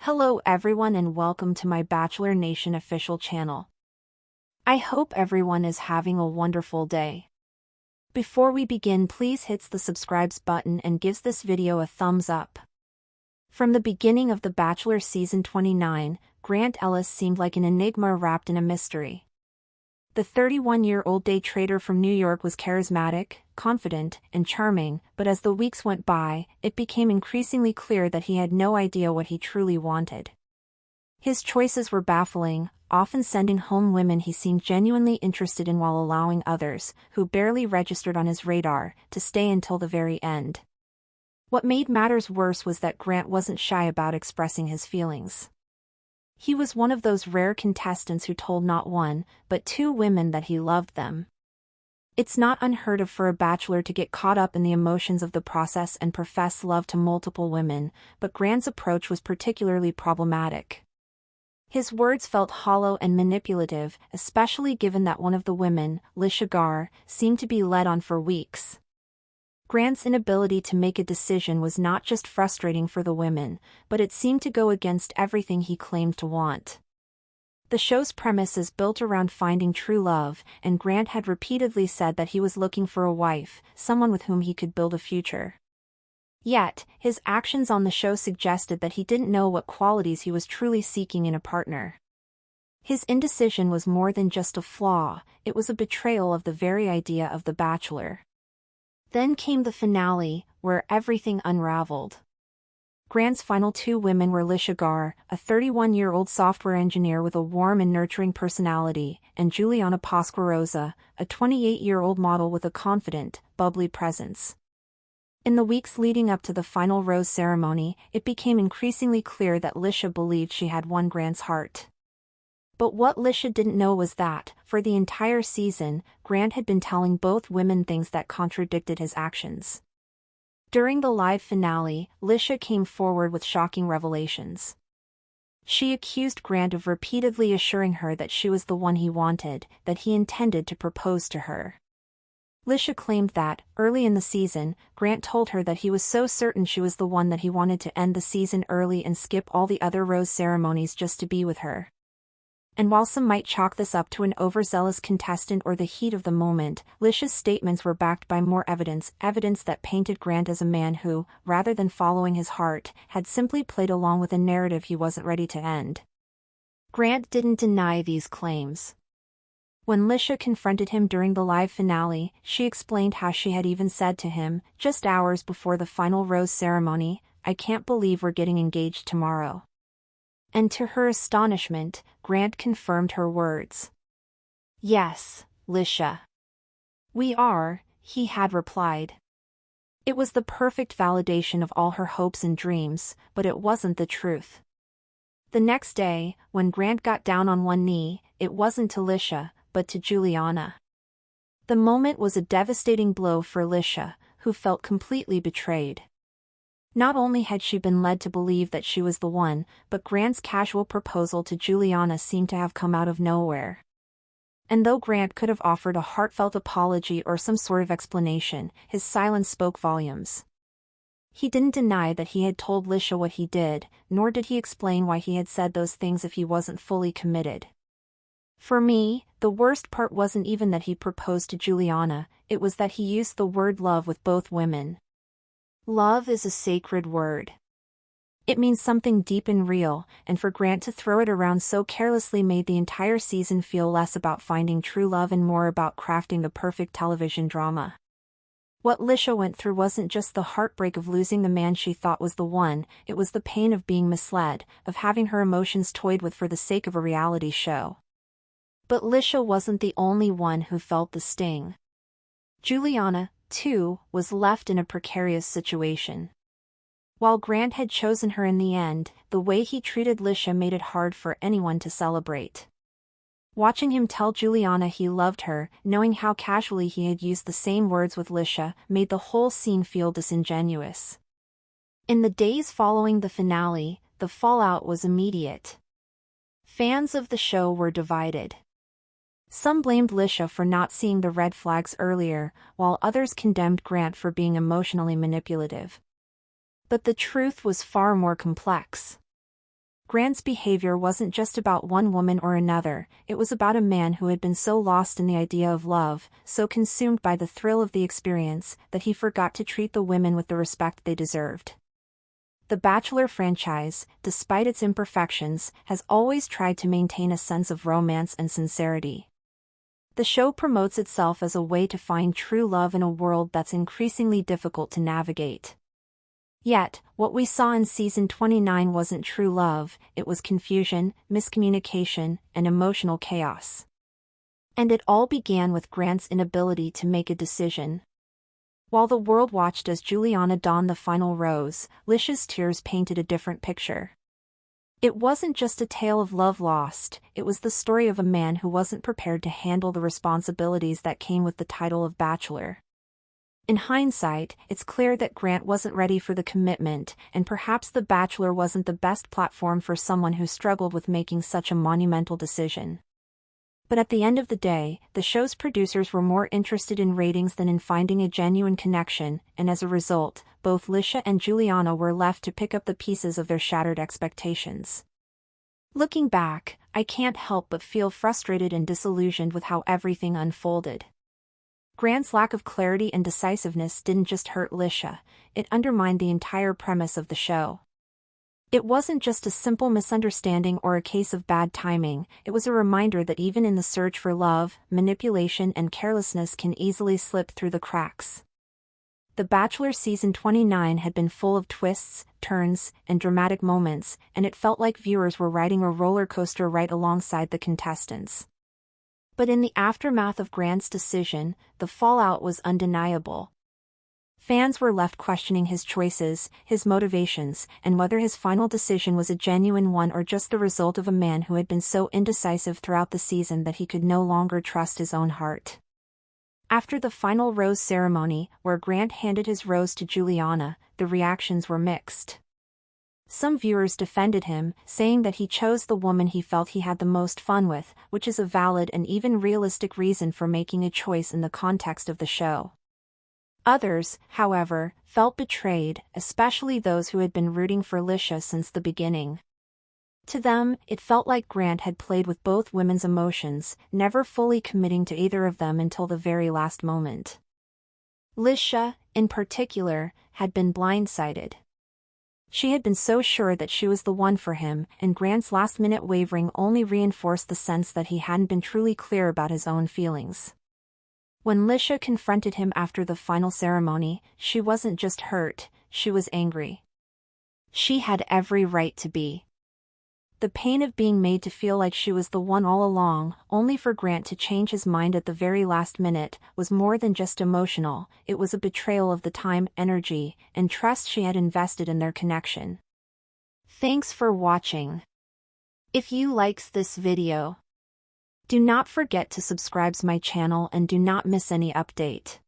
Hello everyone and welcome to my Bachelor Nation official channel. I hope everyone is having a wonderful day. Before we begin, please hit the subscribe button and gives this video a thumbs up. From the beginning of The Bachelor season 29, Grant Ellis seemed like an enigma wrapped in a mystery. The 31-year-old day trader from New York was charismatic, confident, and charming, but as the weeks went by, it became increasingly clear that he had no idea what he truly wanted. His choices were baffling, often sending home women he seemed genuinely interested in while allowing others, who barely registered on his radar, to stay until the very end. What made matters worse was that Grant wasn't shy about expressing his feelings. He was one of those rare contestants who told not one, but two women that he loved them. It's not unheard of for a bachelor to get caught up in the emotions of the process and profess love to multiple women, but Grant's approach was particularly problematic. His words felt hollow and manipulative, especially given that one of the women, Liz, seemed to be led on for weeks. Grant's inability to make a decision was not just frustrating for the women, but it seemed to go against everything he claimed to want. The show's premise is built around finding true love, and Grant had repeatedly said that he was looking for a wife, someone with whom he could build a future. Yet, his actions on the show suggested that he didn't know what qualities he was truly seeking in a partner. His indecision was more than just a flaw, it was a betrayal of the very idea of The Bachelor. Then came the finale, where everything unraveled. Grant's final two women were Liz, a 31-year-old software engineer with a warm and nurturing personality, and Juliana Pasquarosa, a 28-year-old model with a confident, bubbly presence. In the weeks leading up to the final rose ceremony, it became increasingly clear that Liz believed she had won Grant's heart. But what Liz didn't know was that, for the entire season, Grant had been telling both women things that contradicted his actions. During the live finale, Liz came forward with shocking revelations. She accused Grant of repeatedly assuring her that she was the one he wanted, that he intended to propose to her. Liz claimed that, early in the season, Grant told her that he was so certain she was the one that he wanted to end the season early and skip all the other rose ceremonies just to be with her. And while some might chalk this up to an overzealous contestant or the heat of the moment, Liz's statements were backed by more evidence that painted Grant as a man who, rather than following his heart, had simply played along with a narrative he wasn't ready to end. Grant didn't deny these claims. When Liz confronted him during the live finale, she explained how she had even said to him, just hours before the final rose ceremony, "I can't believe we're getting engaged tomorrow." And to her astonishment, Grant confirmed her words. "Yes, Liz. We are," he had replied. It was the perfect validation of all her hopes and dreams, but it wasn't the truth. The next day, when Grant got down on one knee, it wasn't to Liz, but to Juliana. The moment was a devastating blow for Liz, who felt completely betrayed. Not only had she been led to believe that she was the one, but Grant's casual proposal to Juliana seemed to have come out of nowhere. And though Grant could have offered a heartfelt apology or some sort of explanation, his silence spoke volumes. He didn't deny that he had told Liz what he did, nor did he explain why he had said those things if he wasn't fully committed. For me, the worst part wasn't even that he proposed to Juliana, it was that he used the word love with both women. Love is a sacred word. It means something deep and real, and for Grant to throw it around so carelessly made the entire season feel less about finding true love and more about crafting the perfect television drama. What Liz went through wasn't just the heartbreak of losing the man she thought was the one, it was the pain of being misled, of having her emotions toyed with for the sake of a reality show. But Liz wasn't the only one who felt the sting. Juliana, too, was left in a precarious situation. While Grant had chosen her in the end, the way he treated Liz made it hard for anyone to celebrate. Watching him tell Juliana he loved her, knowing how casually he had used the same words with Liz, made the whole scene feel disingenuous. In the days following the finale, the fallout was immediate. Fans of the show were divided. Some blamed Liz for not seeing the red flags earlier, while others condemned Grant for being emotionally manipulative. But the truth was far more complex. Grant's behavior wasn't just about one woman or another, it was about a man who had been so lost in the idea of love, so consumed by the thrill of the experience, that he forgot to treat the women with the respect they deserved. The Bachelor franchise, despite its imperfections, has always tried to maintain a sense of romance and sincerity. The show promotes itself as a way to find true love in a world that's increasingly difficult to navigate. Yet, what we saw in season 29 wasn't true love, it was confusion, miscommunication, and emotional chaos. And it all began with Grant's inability to make a decision. While the world watched as Juliana donned the final rose, Licia's tears painted a different picture. It wasn't just a tale of love lost, it was the story of a man who wasn't prepared to handle the responsibilities that came with the title of Bachelor. In hindsight, it's clear that Grant wasn't ready for the commitment, and perhaps The Bachelor wasn't the best platform for someone who struggled with making such a monumental decision. But at the end of the day, the show's producers were more interested in ratings than in finding a genuine connection, and as a result, both Licia and Juliana were left to pick up the pieces of their shattered expectations. Looking back, I can't help but feel frustrated and disillusioned with how everything unfolded. Grant's lack of clarity and decisiveness didn't just hurt Licia, it undermined the entire premise of the show. It wasn't just a simple misunderstanding or a case of bad timing, it was a reminder that even in the search for love, manipulation and carelessness can easily slip through the cracks. The Bachelor season 29 had been full of twists, turns, and dramatic moments, and it felt like viewers were riding a roller coaster right alongside the contestants. But in the aftermath of Grant's decision, the fallout was undeniable. Fans were left questioning his choices, his motivations, and whether his final decision was a genuine one or just the result of a man who had been so indecisive throughout the season that he could no longer trust his own heart. After the final rose ceremony, where Grant handed his rose to Juliana, the reactions were mixed. Some viewers defended him, saying that he chose the woman he felt he had the most fun with, which is a valid and even realistic reason for making a choice in the context of the show. Others, however, felt betrayed, especially those who had been rooting for Licia since the beginning. To them, it felt like Grant had played with both women's emotions, never fully committing to either of them until the very last moment. Licia, in particular, had been blindsided. She had been so sure that she was the one for him, and Grant's last-minute wavering only reinforced the sense that he hadn't been truly clear about his own feelings. When Licia confronted him after the final ceremony, she wasn't just hurt, she was angry. She had every right to be. The pain of being made to feel like she was the one all along, only for Grant to change his mind at the very last minute, was more than just emotional, it was a betrayal of the time, energy, and trust she had invested in their connection. Thanks for watching. If you likes this video, do not forget to subscribe to my channel and do not miss any update.